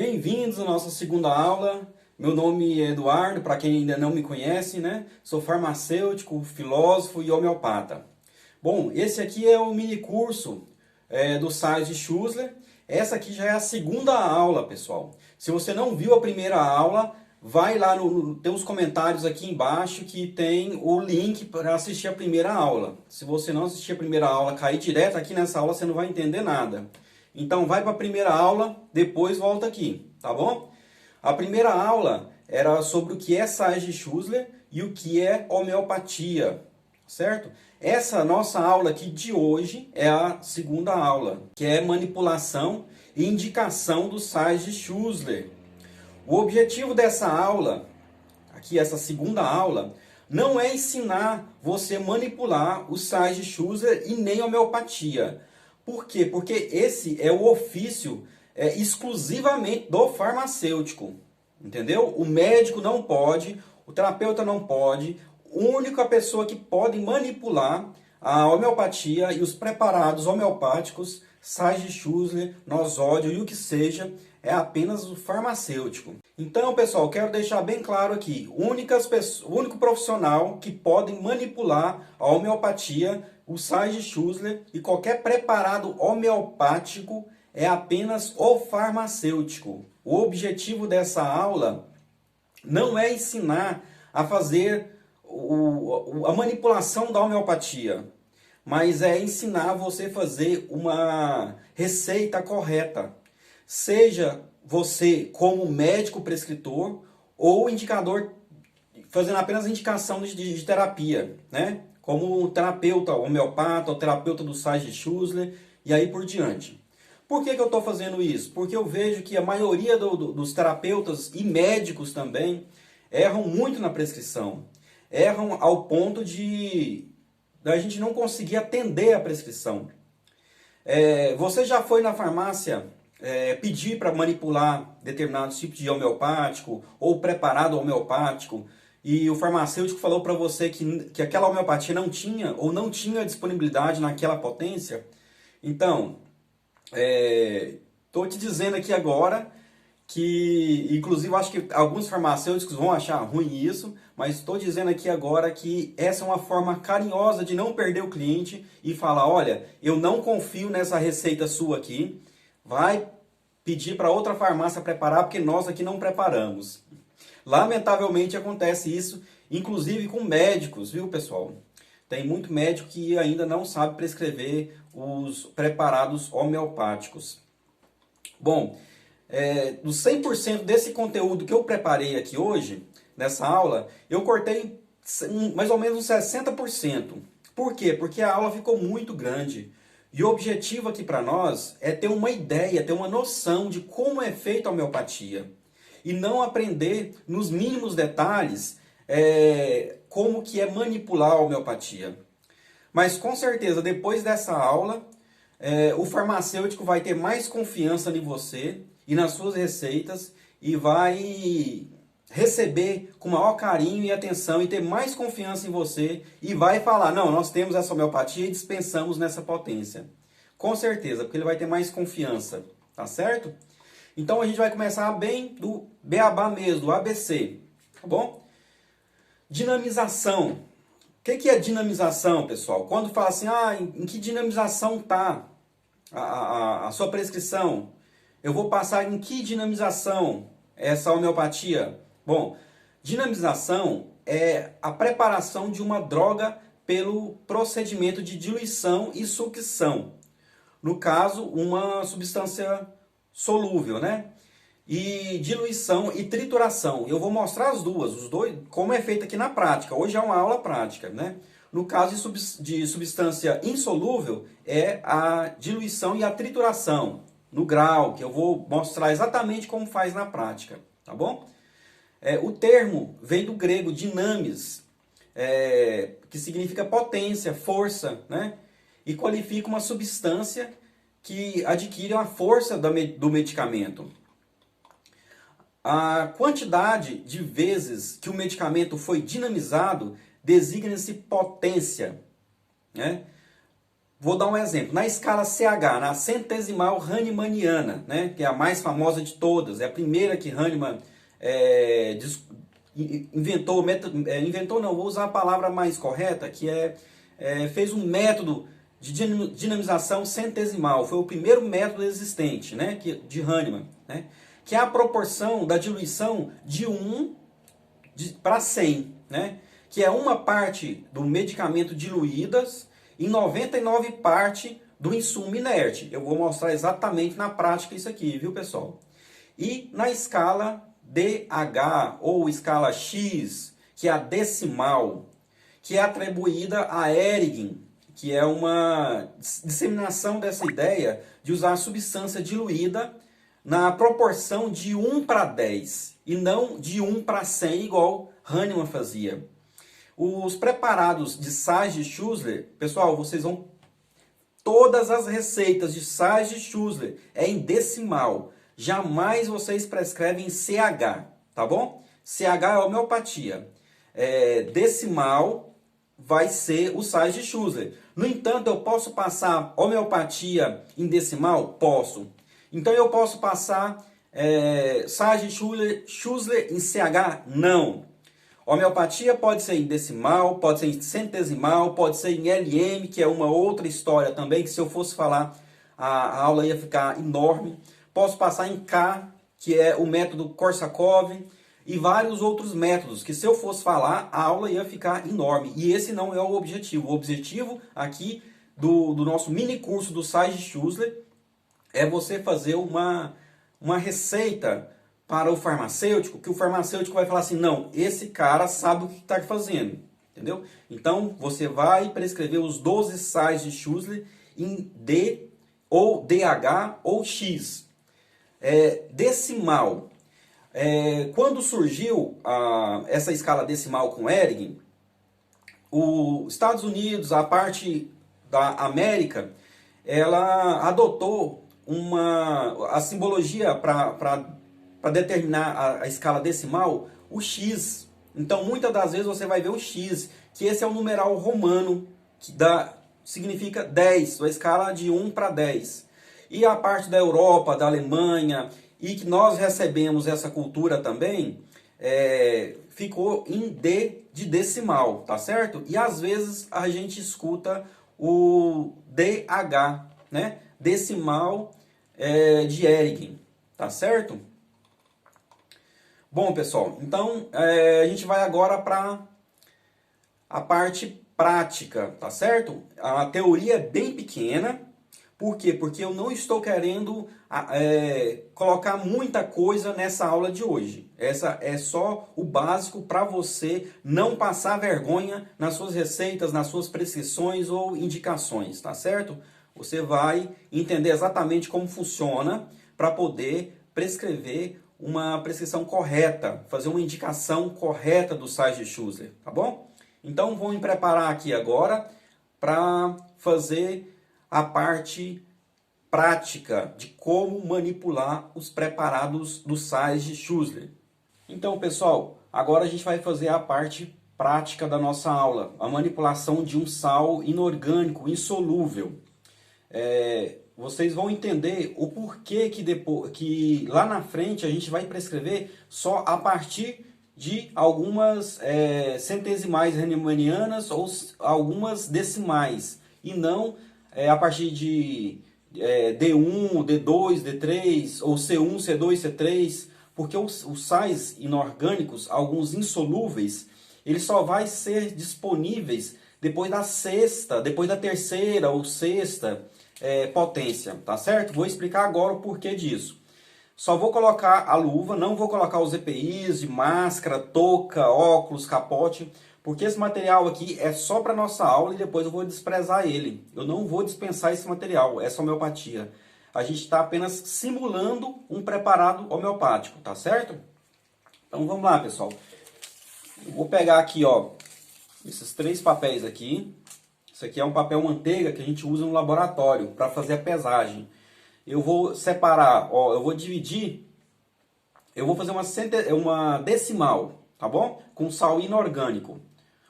Bem-vindos à nossa segunda aula. Meu nome é Eduardo, para quem ainda não me conhece, né? Sou farmacêutico, filósofo e homeopata. Bom, esse aqui é o mini curso do Sais de Schussler. Essa aqui já é a segunda aula, pessoal. Se você não viu a primeira aula, vai lá tem os comentários aqui embaixo que tem o link para assistir a primeira aula. Se você não assistir a primeira aula, cair direto aqui nessa aula, você não vai entender nada. Então vai para a primeira aula, depois volta aqui, tá bom? A primeira aula era sobre o que é Sais de Schussler e o que é homeopatia, certo? Essa nossa aula aqui de hoje é a segunda aula, que é manipulação e indicação dos Sais de Schussler. O objetivo dessa aula, aqui essa segunda aula, não é ensinar você a manipular os Sais de Schussler e nem homeopatia. Por quê? Porque esse é o ofício exclusivamente do farmacêutico, entendeu? O médico não pode, o terapeuta não pode, a única pessoa que pode manipular a homeopatia e os preparados homeopáticos, Sais de Schussler, nosódio e o que seja, é apenas o farmacêutico. Então, pessoal, quero deixar bem claro aqui, o único profissional que pode manipular a homeopatia, o Sais de Schussler e qualquer preparado homeopático é apenas o farmacêutico. O objetivo dessa aula não é ensinar a fazer a manipulação da homeopatia, mas é ensinar você a fazer uma receita correta. Seja você como médico prescritor ou indicador, fazendo apenas indicação de terapia, né? Como terapeuta homeopata, ou terapeuta do Sais de Schussler e aí por diante. Por que eu estou fazendo isso? Porque eu vejo que a maioria dos terapeutas e médicos também erram muito na prescrição. Erram ao ponto de a gente não conseguir atender a prescrição. Você já foi na farmácia pedir para manipular determinados tipos de homeopático ou preparado homeopático e o farmacêutico falou para você que aquela homeopatia não tinha ou não tinha disponibilidade naquela potência? Então, estou te dizendo aqui agora que, inclusive, acho que alguns farmacêuticos vão achar ruim isso, mas estou dizendo aqui agora que essa é uma forma carinhosa de não perder o cliente e falar, olha, eu não confio nessa receita sua aqui, vai pedir para outra farmácia preparar, porque nós aqui não preparamos. Lamentavelmente acontece isso, inclusive com médicos, viu, pessoal? Tem muito médico que ainda não sabe prescrever os preparados homeopáticos. Bom, dos 100% desse conteúdo que eu preparei aqui hoje, nessa aula, eu cortei mais ou menos uns 60%. Por quê? Porque a aula ficou muito grande. E o objetivo aqui para nós é ter uma ideia, ter uma noção de como é feita a homeopatia. E não aprender nos mínimos detalhes como que é manipular a homeopatia. Mas com certeza, depois dessa aula, o farmacêutico vai ter mais confiança em você e nas suas receitas e vai receber com maior carinho e atenção e ter mais confiança em você e vai falar, não, nós temos essa homeopatia e dispensamos nessa potência. Com certeza, porque ele vai ter mais confiança, tá certo? Então a gente vai começar bem do beabá mesmo, do ABC, tá bom? Dinamização. O que é dinamização, pessoal? Quando fala assim, em que dinamização está a sua prescrição? Eu vou passar em que dinamização essa homeopatia? Bom, dinamização é a preparação de uma droga pelo procedimento de diluição e sucção. No caso, uma substância solúvel, né? E diluição e trituração. Eu vou mostrar os dois, como é feito aqui na prática. Hoje é uma aula prática, né? No caso de substância insolúvel, é a diluição e a trituração, no grau, que eu vou mostrar exatamente como faz na prática, tá bom? O termo vem do grego dinamis, que significa potência, força, né? E qualifica uma substância que adquire a força do medicamento. A quantidade de vezes que o medicamento foi dinamizado designa-se potência, né? vou dar um exemplo. Na escala CH, na centesimal Hahnemanniana, né, que é a mais famosa de todas, é a primeira que Hahnemann inventou, inventou não, vou usar a palavra mais correta, que fez um método de dinamização centesimal. Foi o primeiro método existente, né, de Hahnemann, né, que é a proporção da diluição de 1 para 100, né, que é uma parte do medicamento diluídas em 99 partes do insumo inerte. Eu vou mostrar exatamente na prática isso aqui, viu, pessoal? E na escala DH ou escala X, que é a decimal, que é atribuída a Ehring, que é uma disseminação dessa ideia de usar a substância diluída na proporção de 1 para 10 e não de 1 para 100, igual Hahnemann fazia. Os preparados de Sage-Schussler, pessoal, vocês vão... Todas as receitas de Sage-Schussler é em decimal. Jamais vocês prescrevem em CH, tá bom? CH é homeopatia. Decimal vai ser o Sage-Schussler. No entanto, eu posso passar homeopatia em decimal? Posso. Então eu posso passar Sage-Schussler em CH? Não. Homeopatia pode ser em decimal, pode ser em centesimal, pode ser em LM, que é uma outra história também, que se eu fosse falar, a aula ia ficar enorme. Posso passar em K, que é o método Korsakov, e vários outros métodos, que se eu fosse falar, a aula ia ficar enorme. E esse não é o objetivo. O objetivo aqui do nosso mini curso do Sage-Schussler é você fazer uma receita para o farmacêutico, que o farmacêutico vai falar assim, não, esse cara sabe o que está fazendo, entendeu? Então, você vai prescrever os 12 sais de Schussler em D, ou DH, ou X. Decimal. Quando surgiu essa escala decimal com Ehring, os Estados Unidos, a parte da América, ela adotou a simbologia para determinar a escala decimal, o X. Então, muitas das vezes você vai ver o X, que esse é o numeral romano, que significa 10, a escala de 1 para 10. E a parte da Europa, da Alemanha, e que nós recebemos essa cultura também, ficou em D de decimal, tá certo? E às vezes a gente escuta o DH, né? Decimal de Ehring, tá certo? Bom, pessoal, então a gente vai agora para a parte prática, tá certo? A teoria é bem pequena. Por quê? Porque eu não estou querendo colocar muita coisa nessa aula de hoje. Essa é só o básico para você não passar vergonha nas suas receitas, nas suas prescrições ou indicações, tá certo? Você vai entender exatamente como funciona para poder prescrever uma prescrição correta, fazer uma indicação correta do Sage-Schussler, tá bom? Então, vou me preparar aqui agora para fazer a parte prática de como manipular os preparados do Sage-Schussler. Então, pessoal, agora a gente vai fazer a parte prática da nossa aula, a manipulação de um sal inorgânico, insolúvel. Vocês vão entender o porquê que lá na frente a gente vai prescrever só a partir de algumas centesimais hahnemannianas ou algumas decimais, e não a partir de D1, D2, D3, ou C1, C2, C3, porque os sais inorgânicos, alguns insolúveis, eles só vai ser disponíveis depois da terceira ou sexta potência, tá certo? Vou explicar agora o porquê disso. Só vou colocar a luva, não vou colocar os EPIs de máscara, touca, óculos, capote, porque esse material aqui é só para nossa aula e depois eu vou desprezar ele. Eu não vou dispensar esse material, essa homeopatia. A gente está apenas simulando um preparado homeopático, tá certo? Então vamos lá, pessoal. Eu vou pegar aqui, ó, esses 3 papéis aqui. Isso aqui é um papel manteiga que a gente usa no laboratório para fazer a pesagem. Eu vou separar, ó, eu vou dividir, eu vou fazer uma decimal, tá bom? Com sal inorgânico,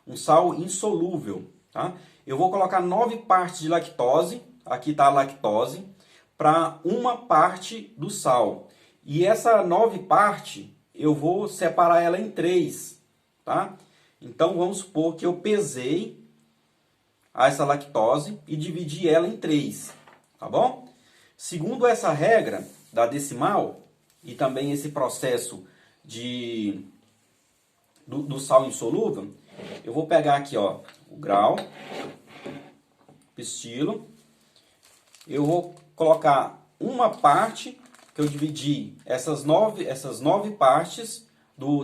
um sal insolúvel, tá? eu vou colocar 9 partes de lactose, aqui está a lactose, para uma parte do sal. E essa 9 parte, eu vou separar ela em 3, tá? Então, vamos supor que eu pesei essa lactose e dividi ela em 3, tá bom? Segundo essa regra da decimal, e também esse processo do sal insolúvel, eu vou pegar aqui, ó, o grau, pistilo, eu vou colocar uma parte que eu dividi, essas nove partes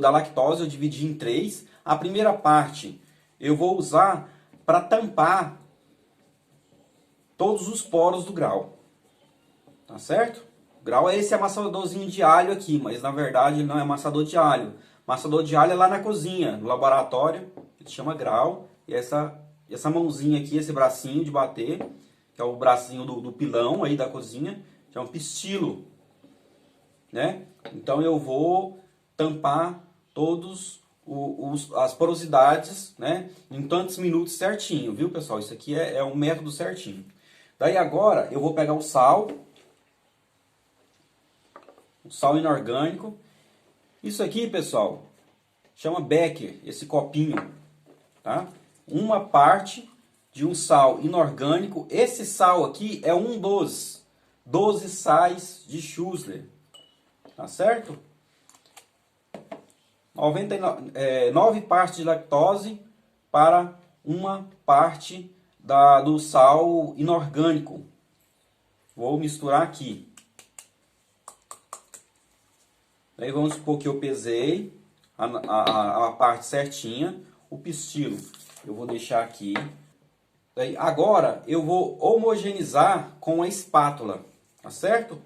da lactose eu dividi em 3. A primeira parte eu vou usar para tampar todos os poros do grau, tá certo? O grau é esse amassadorzinho de alho aqui, mas na verdade não é amassador de alho. Amassador de alho é lá na cozinha, no laboratório, ele chama grau. E essa mãozinha aqui, esse bracinho de bater, que é o bracinho do pilão aí da cozinha, que é um pistilo, né? Então eu vou tampar todos as porosidades, né, em tantos minutos certinho, viu, pessoal? Isso aqui é um método certinho. Daí agora eu vou pegar o sal inorgânico. Isso aqui, pessoal, chama Becker, esse copinho, tá? Uma parte de um sal inorgânico. Esse sal aqui é um dos 12 sais de Schussler, tá certo? 9 partes de lactose para uma parte do sal inorgânico. Vou misturar aqui. Aí vamos supor que eu pesei a parte certinha, o pistilo eu vou deixar aqui. Aí, agora eu vou homogeneizar com a espátula, tá certo?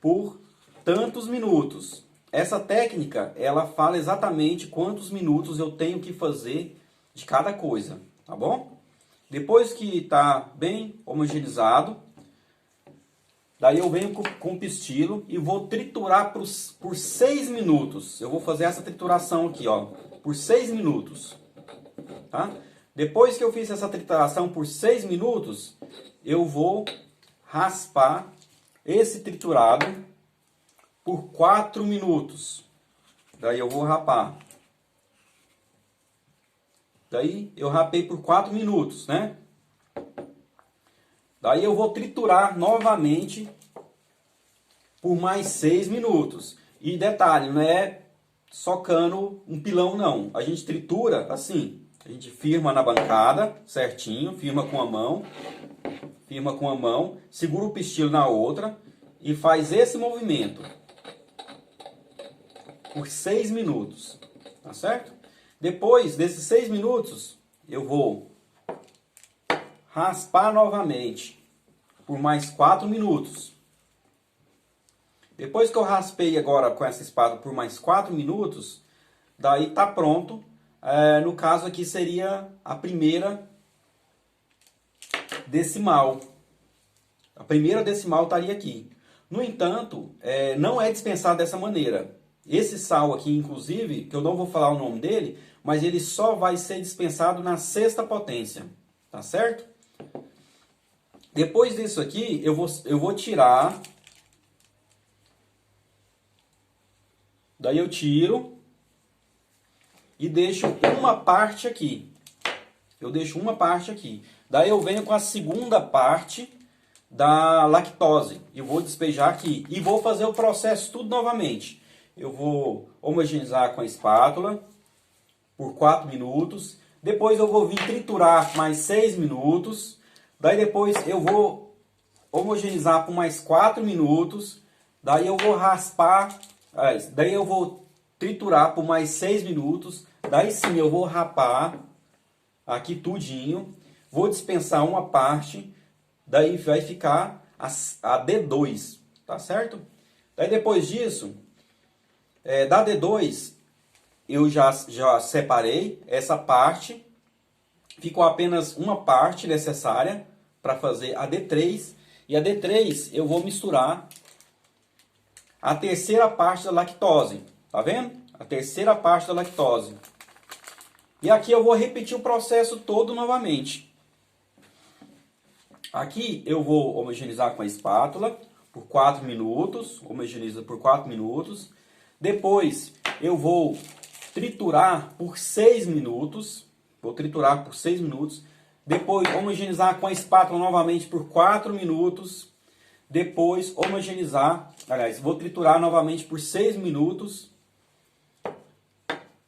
Por tantos minutos. Essa técnica, ela fala exatamente quantos minutos eu tenho que fazer de cada coisa, tá bom? Depois que está bem homogeneizado, daí eu venho com o pistilo e vou triturar por 6 minutos. Eu vou fazer essa trituração aqui, ó, por 6 minutos, tá? Depois que eu fiz essa trituração por 6 minutos, eu vou raspar esse triturado por 4 minutos. Daí eu vou rapar. Daí eu rapei por 4 minutos, né? Daí eu vou triturar novamente por mais 6 minutos. E detalhe, não é socando um pilão não. A gente tritura assim. A gente firma na bancada, certinho, firma com a mão, segura o pistilo na outra e faz esse movimento por 6 minutos, tá certo? Depois desses 6 minutos, eu vou raspar novamente por mais 4 minutos. Depois que eu raspei agora com essa espátula por mais 4 minutos, daí tá pronto. No caso aqui seria a primeira decimal. A primeira decimal estaria aqui. No entanto, não é dispensado dessa maneira. Esse sal aqui, inclusive, que eu não vou falar o nome dele, mas ele só vai ser dispensado na 6ª potência. Tá certo? Depois disso aqui, eu vou tirar. Daí eu tiro e deixo uma parte aqui. Eu deixo uma parte aqui. Daí eu venho com a segunda parte da lactose. E vou despejar aqui. E vou fazer o processo tudo novamente. Eu vou homogeneizar com a espátula por 4 minutos. Depois eu vou vir triturar mais 6 minutos. Daí depois eu vou homogeneizar por mais 4 minutos. Daí eu vou raspar. Daí eu vou triturar por mais 6 minutos. Daí sim eu vou rapar aqui tudinho. Vou dispensar uma parte. Daí vai ficar a D2. Tá certo? Daí depois disso, da D2, eu já separei essa parte. Ficou apenas uma parte necessária para fazer a D3. E a D3 eu vou misturar a terceira parte da lactose. Tá vendo? A terceira parte da lactose. E aqui eu vou repetir o processo todo novamente. Aqui eu vou homogeneizar com a espátula por 4 minutos, homogeneiza por 4 minutos. Depois eu vou triturar por 6 minutos, Depois homogeneizar com a espátula novamente por 4 minutos. Depois homogeneizar, aliás, vou triturar novamente por 6 minutos.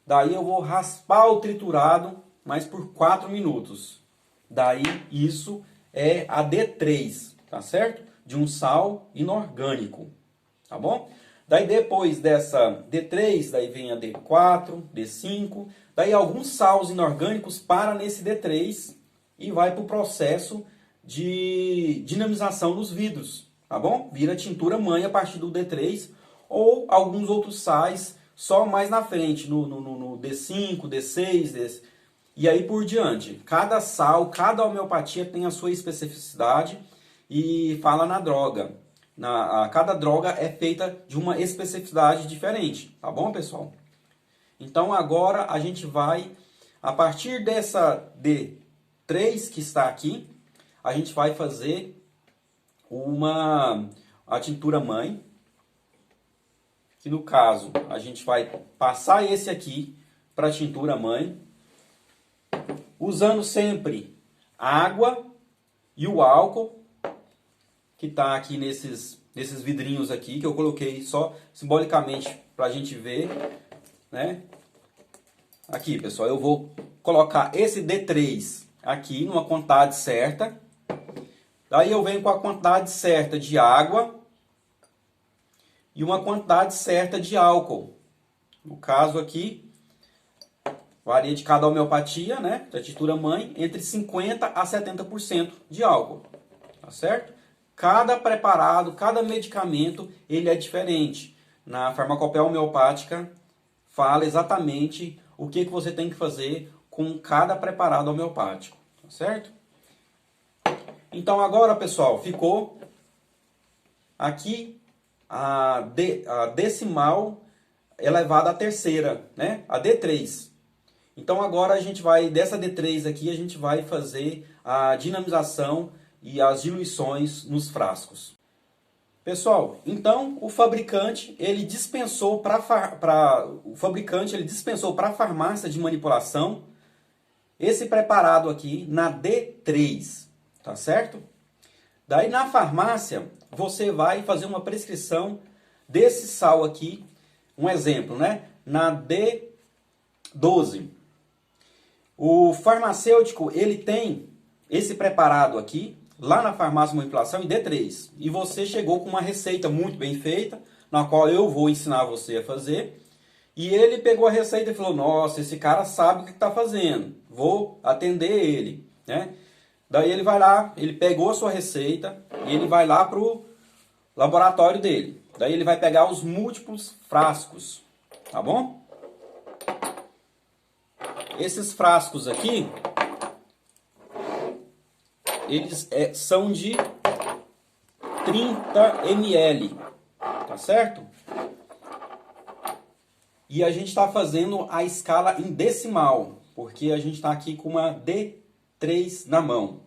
Daí eu vou raspar o triturado, mais por 4 minutos. Daí isso é a D3, tá certo? De um sal inorgânico, tá bom? Daí depois dessa D3, daí vem a D4, D5. Daí alguns sais inorgânicos param nesse D3 e vai para o processo de dinamização dos vidros, tá bom? Vira tintura mãe a partir do D3 ou alguns outros sais só mais na frente, no D5, D6, e aí por diante. Cada sal, cada homeopatia tem a sua especificidade e fala na droga. Cada droga é feita de uma especificidade diferente, tá bom, pessoal? Então agora a gente vai, a partir dessa D3 que está aqui, a gente vai fazer a tintura mãe, que no caso a gente vai passar esse aqui para a tintura mãe, usando sempre a água e o álcool, que está aqui nesses vidrinhos aqui, que eu coloquei só simbolicamente para a gente ver, né? Aqui, pessoal, eu vou colocar esse D3 aqui numa quantidade certa. Daí eu venho com a quantidade certa de água e uma quantidade certa de álcool. No caso aqui, varia de cada homeopatia, né, da tintura mãe, entre 50% a 70% de álcool, tá certo? Cada preparado, cada medicamento, ele é diferente. Na farmacopeia homeopática, fala exatamente o que você tem que fazer com cada preparado homeopático, tá certo? Então agora, pessoal, ficou aqui a decimal elevada à terceira, né? A D3. Então agora a gente vai, dessa D3 aqui, a gente vai fazer a dinamização e as diluições nos frascos. Pessoal, então o fabricante ele dispensou para a farmácia de manipulação esse preparado aqui na D3, tá certo? Daí na farmácia você vai fazer uma prescrição desse sal aqui, um exemplo, né? Na D12. O farmacêutico ele tem esse preparado aqui lá na farmácia de manipulação em D3. E você chegou com uma receita muito bem feita, na qual eu vou ensinar você a fazer. E ele pegou a receita e falou, nossa, esse cara sabe o que está fazendo, vou atender ele, né? Daí ele vai lá, ele pegou a sua receita e ele vai lá para o laboratório dele. Daí ele vai pegar os múltiplos frascos, tá bom? Esses frascos aqui, eles são de 30 ml, tá certo? E a gente está fazendo a escala em decimal, porque a gente está aqui com uma D3 na mão.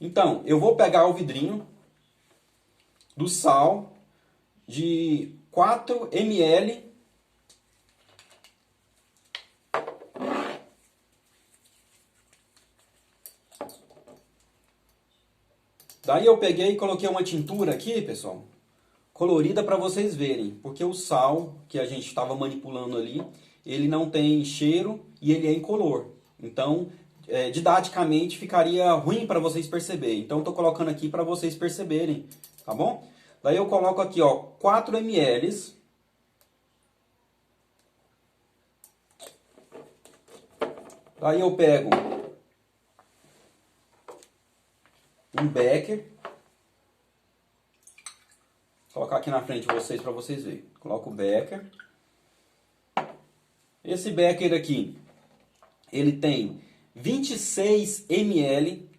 Então, eu vou pegar o vidrinho do sal de 4 ml. Daí eu peguei e coloquei uma tintura aqui, pessoal, colorida para vocês verem, porque o sal que a gente estava manipulando ali, ele não tem cheiro e ele é incolor. Então, didaticamente ficaria ruim para vocês perceberem. Então, estou colocando aqui para vocês perceberem, tá bom? Daí eu coloco aqui, ó, 4 ml. Daí eu pego um becker. Vou colocar aqui na frente de vocês para vocês verem. Coloco o becker. Esse becker aqui, ele tem 26 ml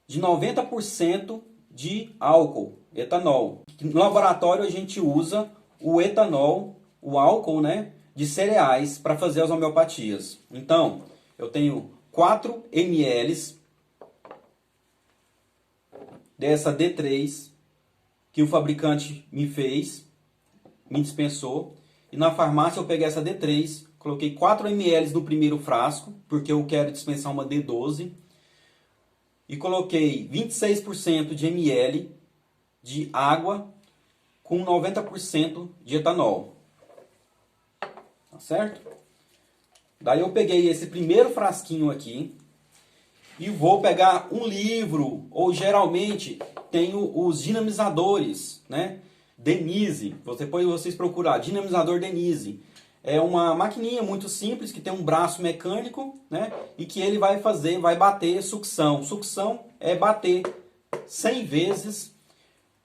de 90% de álcool, etanol. No laboratório a gente usa o etanol, o álcool, né, de cereais para fazer as homeopatias. Então, eu tenho 4 ml dessa D3 que o fabricante me fez, me dispensou. E na farmácia eu peguei essa D3, coloquei 4 ml no primeiro frasco, porque eu quero dispensar uma D12. E coloquei 26% de ml de água com 90% de etanol. Tá certo? Daí eu peguei esse primeiro frasquinho aqui e vou pegar um livro, ou geralmente tenho os dinamizadores, né? Denise, vocês procurar, dinamizador Denise. É uma maquininha muito simples que tem um braço mecânico, né? E que ele vai bater sucção. Sucção é bater 100 vezes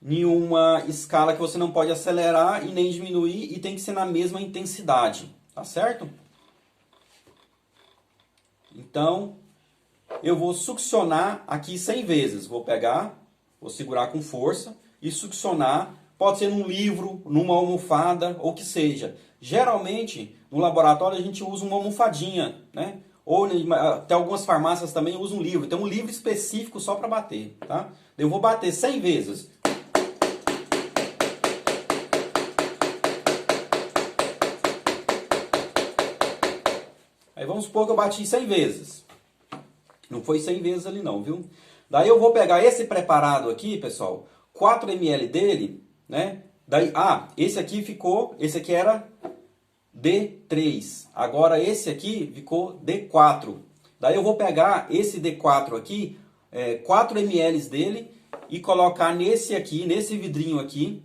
em uma escala que você não pode acelerar e nem diminuir e tem que ser na mesma intensidade, tá certo? Então, eu vou succionar aqui 100 vezes. Vou pegar, vou segurar com força e succionar. Pode ser num livro, numa almofada, ou que seja. Geralmente, no laboratório a gente usa uma almofadinha, né? Ou até algumas farmácias também usam um livro. Tem um livro específico só para bater, tá? Eu vou bater 100 vezes. Aí vamos supor que eu bati 100 vezes. Não foi 100 vezes ali não, viu? Daí eu vou pegar esse preparado aqui, pessoal, 4 ml dele, né? Daí, esse aqui era D3. Agora esse aqui ficou D4. Daí eu vou pegar esse D4 aqui, 4 ml dele e colocar nesse aqui, nesse vidrinho aqui,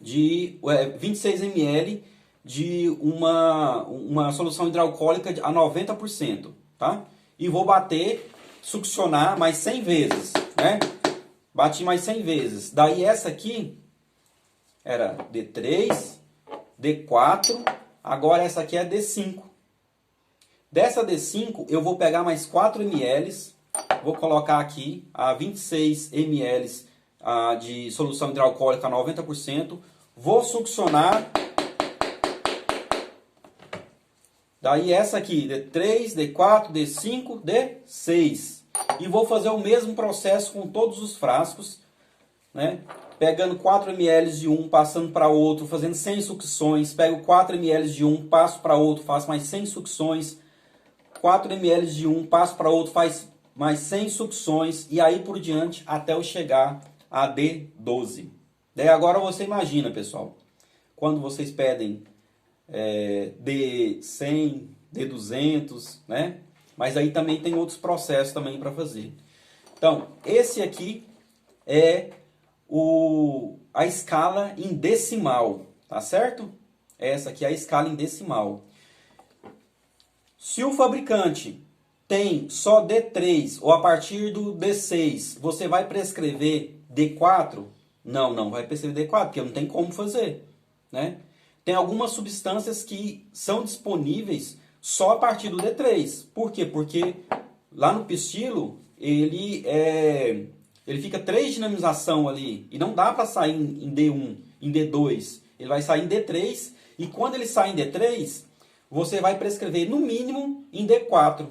de 26 ml de uma solução hidroalcoólica a 90%, tá? E vou bater, succionar mais 100 vezes, né? Bati mais 100 vezes. Daí essa aqui era D3, D4, agora essa aqui é D5. Dessa D5 eu vou pegar mais 4 ml, vou colocar aqui a 26 ml de solução hidroalcoólica a 90%, vou succionar. Daí essa aqui, D3, D4, D5, D6. E vou fazer o mesmo processo com todos os frascos, né? Pegando 4 ml de um, passando para outro, fazendo 100 sucções. Pego 4 ml de um, passo para outro, faço mais 100 sucções. 4 ml de um, passo para outro, faz mais 100 sucções. E aí por diante, até eu chegar a D12. Daí agora você imagina, pessoal, quando vocês pedem D100, D200, né? Mas aí também tem outros processos também para fazer. Então, esse aqui é a escala em decimal, tá certo? Essa aqui é a escala em decimal. Se o fabricante tem só D3 ou a partir do D6, você vai prescrever D4? Não, não vai prescrever D4, porque não tem como fazer, né? Tem algumas substâncias que são disponíveis só a partir do D3. Por quê? Porque lá no pistilo ele fica 3 dinamização ali e não dá para sair em D1, em D2. Ele vai sair em D3 e quando ele sai em D3, você vai prescrever no mínimo em D4.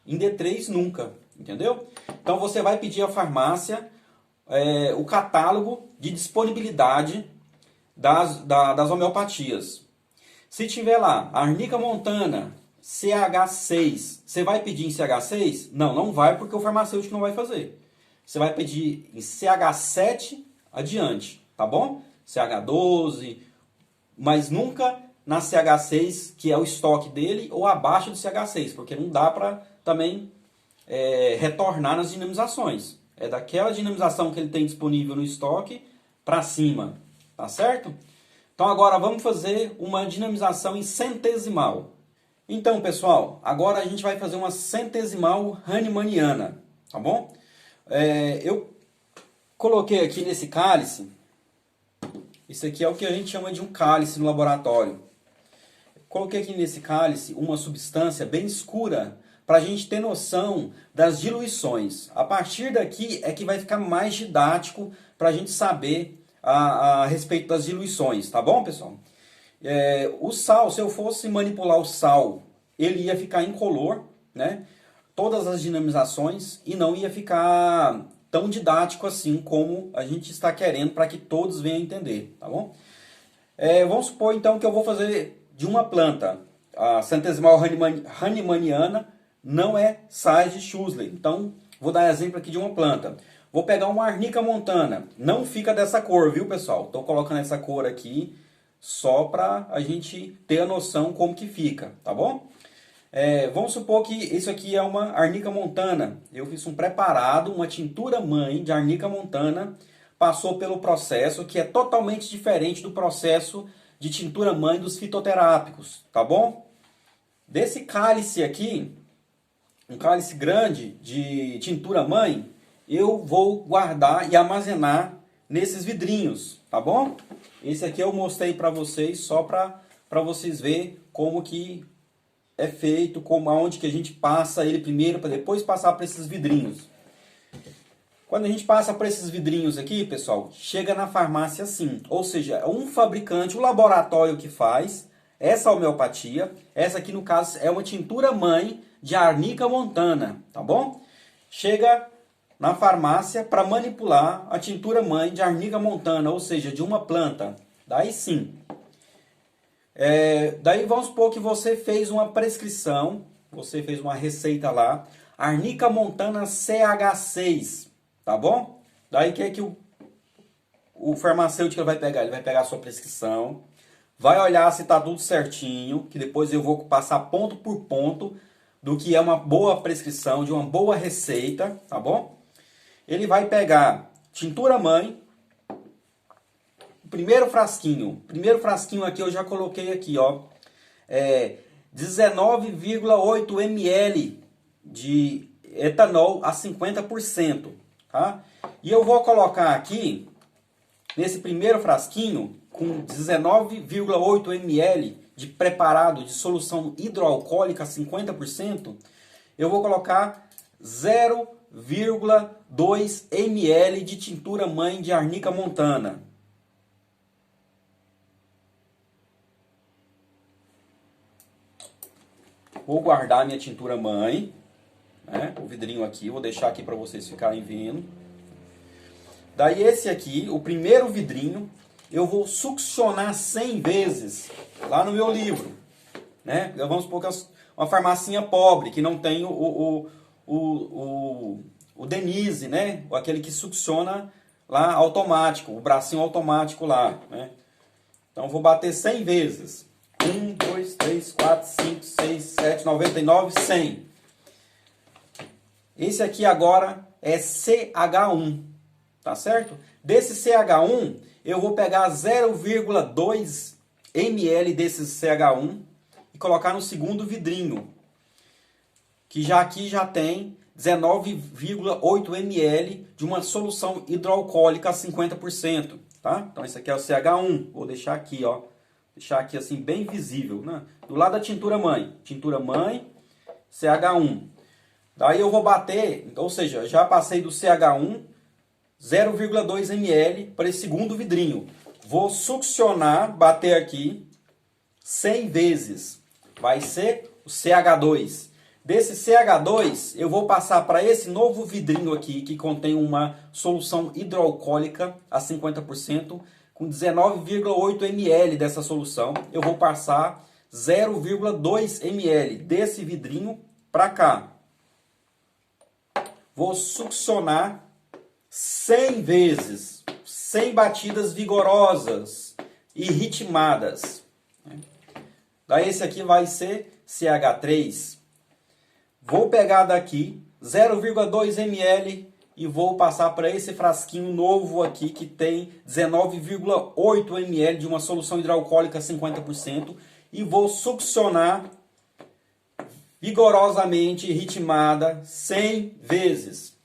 Em D3 nunca, entendeu? Então você vai pedir à farmácia o catálogo de disponibilidade das homeopatias. Se tiver lá, arnica montana, CH6, você vai pedir em CH6? Não, não vai porque o farmacêutico não vai fazer. Você vai pedir em CH7 adiante, tá bom? CH12, mas nunca na CH6, que é o estoque dele, ou abaixo do CH6, porque não dá para também retornar nas dinamizações. É daquela dinamização que ele tem disponível no estoque para cima. Tá certo? Então agora vamos fazer uma dinamização em centesimal. Então, pessoal, agora a gente vai fazer uma centesimal hahnemanniana, tá bom? Eu coloquei aqui nesse cálice, isso aqui é o que a gente chama de um cálice no laboratório. Coloquei aqui nesse cálice uma substância bem escura para a gente ter noção das diluições. A partir daqui é que vai ficar mais didático para a gente saber a respeito das diluições, tá bom, pessoal? O sal, se eu fosse manipular o sal, ele ia ficar incolor, né? Todas as dinamizações e não ia ficar tão didático assim como a gente está querendo para que todos venham entender, tá bom? Vamos supor então que eu vou fazer de uma planta. A centesimal hahnemanniana não é size Schussler. Então, vou dar exemplo aqui de uma planta. Vou pegar uma arnica montana. Não fica dessa cor, viu, pessoal? Estou colocando essa cor aqui só para a gente ter a noção como que fica, tá bom? Vamos supor que isso aqui é uma arnica montana. Eu fiz um preparado, uma tintura mãe de arnica montana. Passou pelo processo que é totalmente diferente do processo de tintura mãe dos fitoterápicos, tá bom? Desse cálice aqui, um cálice grande de tintura mãe, eu vou guardar e armazenar nesses vidrinhos, tá bom? Esse aqui eu mostrei para vocês só para vocês verem como que é feito, aonde que a gente passa ele primeiro para depois passar para esses vidrinhos. Quando a gente passa por esses vidrinhos aqui, pessoal, chega na farmácia assim. Ou seja, é um fabricante, um laboratório que faz essa homeopatia. Essa aqui, no caso, é uma tintura mãe de arnica montana, tá bom? Chega na farmácia para manipular a tintura mãe de arnica montana, ou seja, de uma planta. Daí sim. Daí vamos supor que você fez uma prescrição, você fez uma receita lá, arnica montana CH6. Tá bom? Daí o que é que o farmacêutico vai pegar? Ele vai pegar a sua prescrição, vai olhar se está tudo certinho, que depois eu vou passar ponto por ponto do que é uma boa prescrição, de uma boa receita, tá bom? Ele vai pegar tintura mãe, o primeiro frasquinho aqui eu já coloquei aqui, ó, 19,8 ml de etanol a 50%. Tá? E eu vou colocar aqui, nesse primeiro frasquinho, com 19,8 ml de preparado de solução hidroalcoólica 50%, eu vou colocar 0,2 ml de tintura mãe de arnica montana. Vou guardar minha tintura mãe. O vidrinho aqui, vou deixar aqui para vocês ficarem vendo. Daí esse aqui, o primeiro vidrinho, eu vou succionar 100 vezes lá no meu livro. Vamos supor que é uma farmacinha pobre, que não tem o Denise, aquele que succiona lá automático, o bracinho automático lá. Então vou bater 100 vezes. 1, 2, 3, 4, 5, 6, 7, 99, 100. Esse aqui agora é CH1, tá certo? Desse CH1, eu vou pegar 0,2 ml desse CH1 e colocar no segundo vidrinho, que aqui já tem 19,8 ml de uma solução hidroalcoólica a 50%, tá? Então esse aqui é o CH1, vou deixar aqui, ó, deixar aqui assim bem visível, né? Do lado da tintura mãe, CH1. Daí eu vou bater, ou seja, já passei do CH1, 0,2 ml para esse segundo vidrinho. Vou succionar, bater aqui 100 vezes. Vai ser o CH2. Desse CH2, eu vou passar para esse novo vidrinho aqui, que contém uma solução hidroalcoólica a 50%, com 19,8 ml dessa solução. Eu vou passar 0,2 ml desse vidrinho para cá. Vou succionar 100 vezes, 100 batidas vigorosas e ritmadas. Daí esse aqui vai ser CH3. Vou pegar daqui 0,2 ml e vou passar para esse frasquinho novo aqui que tem 19,8 ml de uma solução hidroalcoólica 50% e vou succionar vigorosamente ritmada 100 vezes.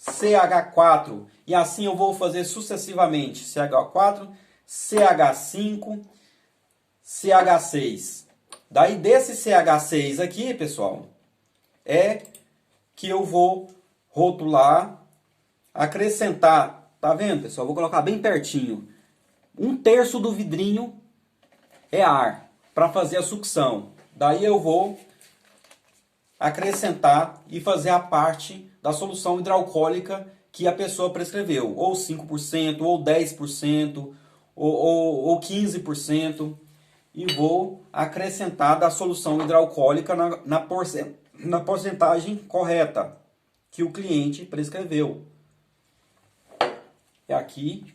CH4. E assim eu vou fazer sucessivamente. CH4, CH5, CH6. Daí desse CH6 aqui, pessoal, é que eu vou rotular, acrescentar. Tá vendo, pessoal? Vou colocar bem pertinho. 1/3 do vidrinho é ar para fazer a sucção. Daí eu vou acrescentar e fazer a parte da solução hidroalcoólica que a pessoa prescreveu, ou 5%, ou 10%, ou 15%, e vou acrescentar da solução hidroalcoólica na porcentagem correta que o cliente prescreveu. É aqui.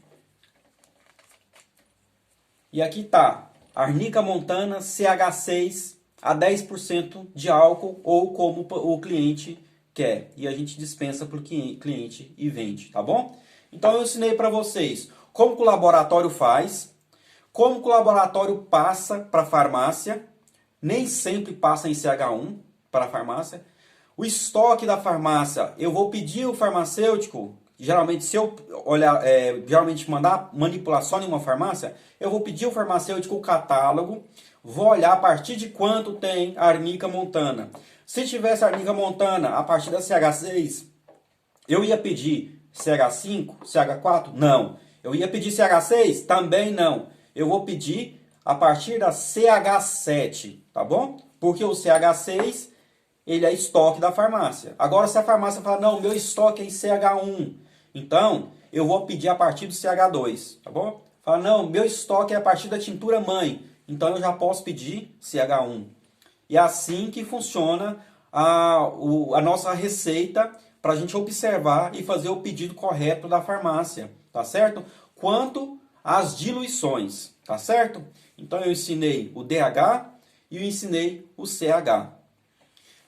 E aqui está, arnica montana CH6 a 10% de álcool, ou como o cliente quer. E a gente dispensa para o cliente e vende, tá bom? Então eu ensinei para vocês como que o laboratório faz, como que o laboratório passa para a farmácia, nem sempre passa em CH1 para a farmácia. O estoque da farmácia, eu vou pedir o farmacêutico, geralmente se eu olhar, geralmente mandar manipular só em uma farmácia, eu vou pedir o farmacêutico o catálogo, vou olhar a partir de quanto tem a arnica montana. Se tivesse arnica montana a partir da CH6, eu ia pedir CH5, CH4? Não. Eu ia pedir CH6? Também não. Eu vou pedir a partir da CH7, tá bom? Porque o CH6, ele é estoque da farmácia. Agora, se a farmácia falar, não, meu estoque é em CH1, então eu vou pedir a partir do CH2, tá bom? Fala, não, meu estoque é a partir da tintura mãe, então eu já posso pedir CH1. E é assim que funciona a nossa receita para a gente observar e fazer o pedido correto da farmácia, tá certo? Quanto às diluições, tá certo? Então eu ensinei o DH e eu ensinei o CH.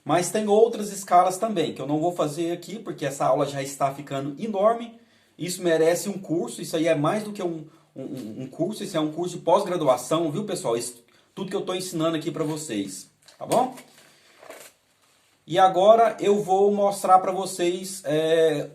Mas tem outras escalas também, que eu não vou fazer aqui, porque essa aula já está ficando enorme. Isso merece um curso, isso aí é mais do que um curso, isso é um curso de pós-graduação, viu pessoal? Isso, tudo que eu estou ensinando aqui para vocês, tá bom? E agora eu vou mostrar para vocês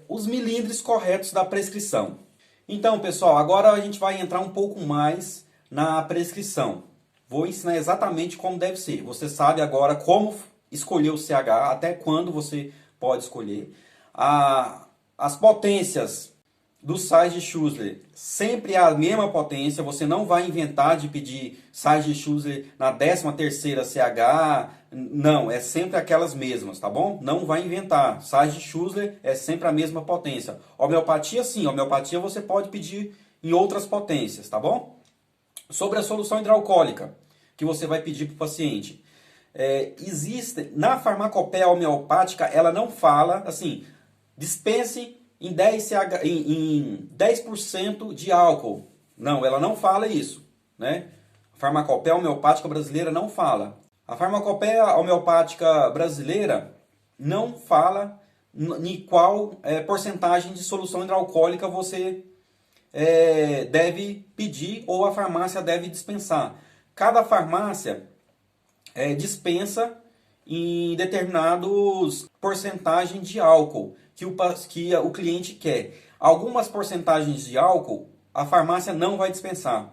os milímetros corretos da prescrição. Então pessoal, agora a gente vai entrar um pouco mais na prescrição. Vou ensinar exatamente como deve ser. Você sabe agora como escolher o CH, até quando você pode escolher. As potências dos sais de Schussler, sempre é a mesma potência, você não vai inventar de pedir sais de Schussler na 13ª CH, não, é sempre aquelas mesmas, tá bom? Não vai inventar, sais de Schussler é sempre a mesma potência. Homeopatia sim, homeopatia você pode pedir em outras potências, tá bom? Sobre a solução hidroalcoólica, que você vai pedir para o paciente. Existe, na farmacopeia homeopática, ela não fala assim, dispense em 10% de álcool. Não, ela não fala isso, né? A farmacopeia homeopática brasileira não fala. A farmacopeia homeopática brasileira não fala em qual porcentagem de solução hidroalcoólica você deve pedir ou a farmácia deve dispensar. Cada farmácia dispensa em determinados porcentagens de álcool que o cliente quer. Algumas porcentagens de álcool a farmácia não vai dispensar.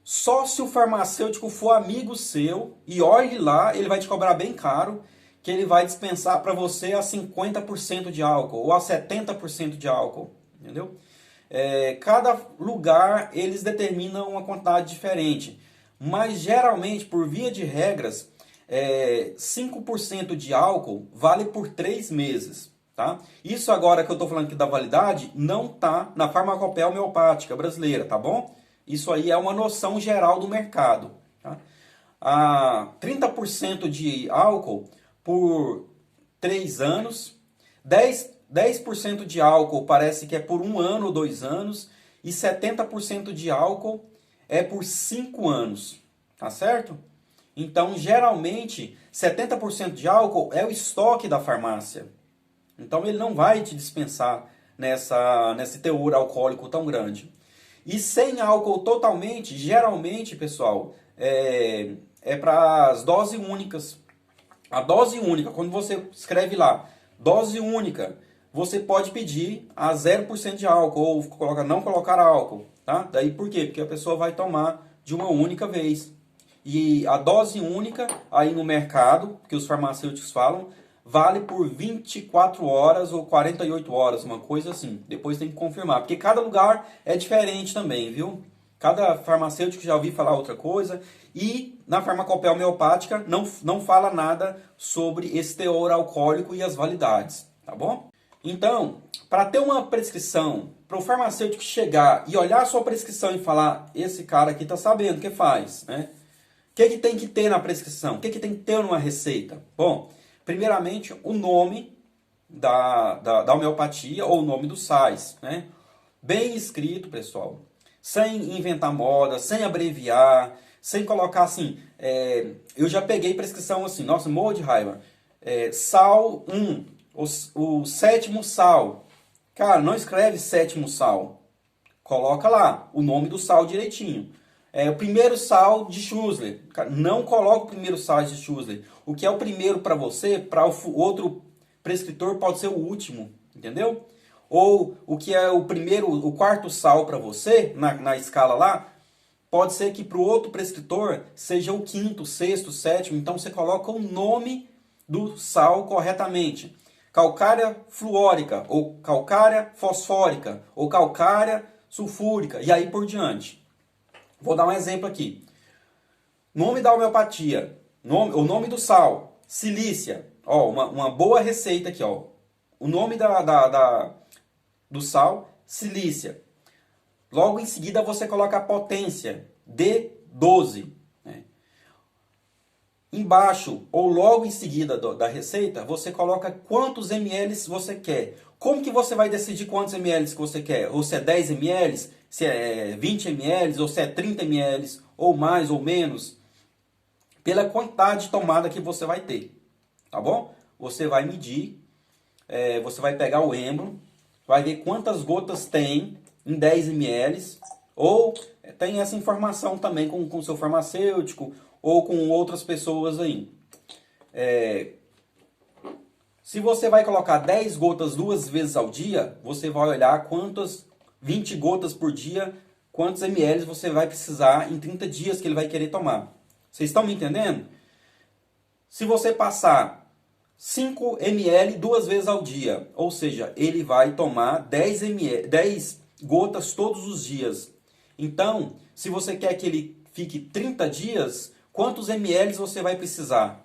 Só se o farmacêutico for amigo seu e olhe lá, ele vai te cobrar bem caro, que ele vai dispensar para você a 50% de álcool ou a 70% de álcool, entendeu? Cada lugar eles determinam uma quantidade diferente, mas geralmente, por via de regras, 5% de álcool vale por 3 meses. Tá? Isso agora que eu estou falando aqui da validade, não está na farmacopeia homeopática brasileira, tá bom? Isso aí é uma noção geral do mercado. Tá? 30% de álcool por 3 anos, 10% de álcool parece que é por 1 ano ou 2 anos, e 70% de álcool é por 5 anos, tá certo? Então, geralmente, 70% de álcool é o estoque da farmácia. Então, ele não vai te dispensar nesse teor alcoólico tão grande. E sem álcool totalmente, geralmente, pessoal, é para as doses únicas. A dose única, quando você escreve lá, dose única, você pode pedir a 0% de álcool, ou não colocar álcool. Tá? Daí por quê? Porque a pessoa vai tomar de uma única vez. E a dose única, aí no mercado, que os farmacêuticos falam, vale por 24 horas ou 48 horas, uma coisa assim. Depois tem que confirmar, porque cada lugar é diferente também, viu? Cada farmacêutico já ouvi falar outra coisa. E na farmacopeia homeopática não fala nada sobre esse teor alcoólico e as validades, tá bom? Então, para ter uma prescrição, para o farmacêutico chegar e olhar a sua prescrição e falar, esse cara aqui está sabendo o que faz, né? O que tem que ter na prescrição? O que tem que ter numa receita? Bom, primeiramente, o nome da homeopatia ou o nome dos sais, né? Bem escrito, pessoal. Sem inventar moda, sem abreviar, sem colocar assim... eu já peguei prescrição assim, nossa, morro de raiva. Sal 1, o sétimo sal. Cara, não escreve sétimo sal. Coloca lá o nome do sal direitinho. O primeiro sal de Schussler. Não coloca o primeiro sal de Schussler. O que é o primeiro para você, para o outro prescritor pode ser o último, entendeu? Ou o que é o quarto sal para você, na escala lá, pode ser que para o outro prescritor seja o quinto, sexto, sétimo. Então você coloca o nome do sal corretamente. Calcária fluórica, ou calcária fosfórica, ou calcária sulfúrica, e aí por diante. Vou dar um exemplo aqui. Nome da homeopatia, o nome do sal, silícia. Ó, uma boa receita aqui, ó. O nome do sal, silícia. Logo em seguida você coloca a potência, D12. Né? Embaixo, ou logo em seguida da receita, você coloca quantos ml você quer. Como que você vai decidir quantos ml que você quer? Ou se é 10 ml, se é 20 ml, ou se é 30 ml, ou mais ou menos. Pela quantidade de tomada que você vai ter. Tá bom? Você vai medir, você vai pegar o êmbolo, vai ver quantas gotas tem em 10 ml, ou tem essa informação também com o seu farmacêutico, ou com outras pessoas aí. Se você vai colocar 10 gotas 2 vezes ao dia, você vai olhar quantas 20 gotas por dia, quantos ml você vai precisar em 30 dias que ele vai querer tomar. Vocês estão me entendendo? Se você passar 5 ml 2 vezes ao dia, ou seja, ele vai tomar 10 gotas todos os dias. Então, se você quer que ele fique 30 dias, quantos ml você vai precisar?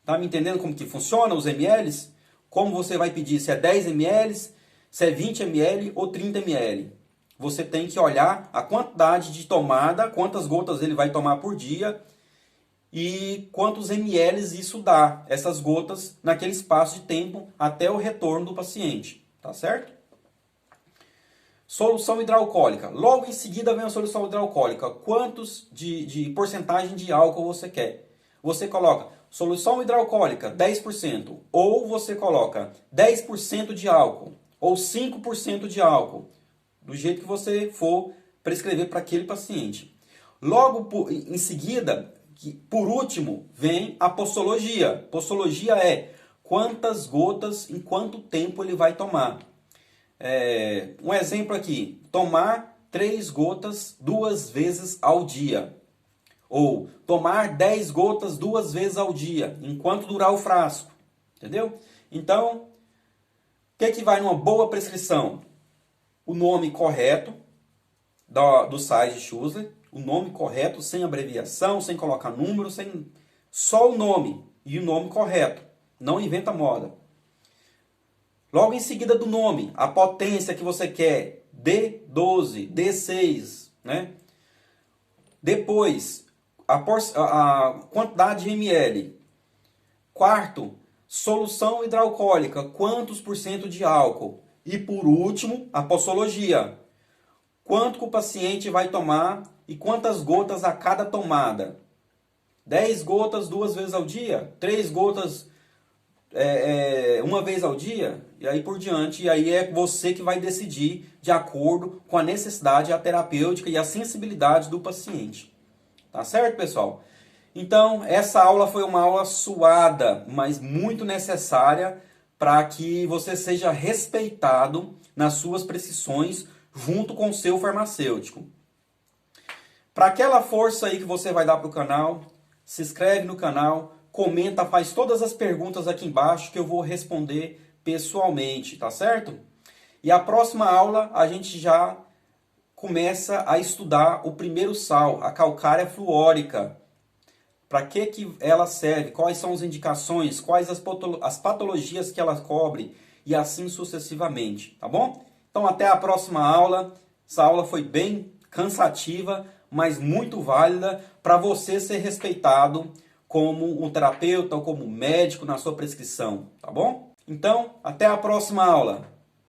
Tá me entendendo como que funciona os ml? Como você vai pedir se é 10 ml, se é 20 ml ou 30 ml. Você tem que olhar a quantidade de tomada, quantas gotas ele vai tomar por dia e quantos ml isso dá, essas gotas, naquele espaço de tempo até o retorno do paciente. Tá certo? Solução hidroalcoólica. Logo em seguida vem a solução hidroalcoólica. Quantos de porcentagem de álcool você quer? Você coloca solução hidroalcoólica 10%, ou você coloca 10% de álcool, ou 5% de álcool, do jeito que você for prescrever para aquele paciente. Logo em seguida, por último, vem a posologia. Posologia é quantas gotas, em quanto tempo ele vai tomar. Um exemplo aqui, tomar 3 gotas 2 vezes ao dia. Ou tomar 10 gotas 2 vezes ao dia, enquanto durar o frasco. Entendeu? Então, o que vai numa boa prescrição? O nome correto do sais de Schussler, o nome correto, sem abreviação, sem colocar número, só o nome e o nome correto. Não inventa moda. Logo em seguida do nome, a potência que você quer, D12, D6, né? Depois, a quantidade de ml. Quarto, solução hidroalcoólica, quantos por cento de álcool. E por último, a posologia. Quanto que o paciente vai tomar e quantas gotas a cada tomada. 10 gotas 2 vezes ao dia, 3 gotas uma vez ao dia, e aí por diante. E aí é você que vai decidir de acordo com a necessidade, a terapêutica e a sensibilidade do paciente. Tá certo, pessoal? Então, essa aula foi uma aula suada, mas muito necessária para que você seja respeitado nas suas prescrições junto com o seu farmacêutico. Para aquela força aí que você vai dar para o canal, se inscreve no canal, comenta, faz todas as perguntas aqui embaixo que eu vou responder pessoalmente, tá certo? E a próxima aula a gente já começa a estudar o primeiro sal, a calcária fluórica. Para que ela serve, quais são as indicações, quais as patologias que ela cobre e assim sucessivamente, tá bom? Então até a próxima aula. Essa aula foi bem cansativa, mas muito válida para você ser respeitado como um terapeuta ou como médico na sua prescrição, tá bom? Então, até a próxima aula.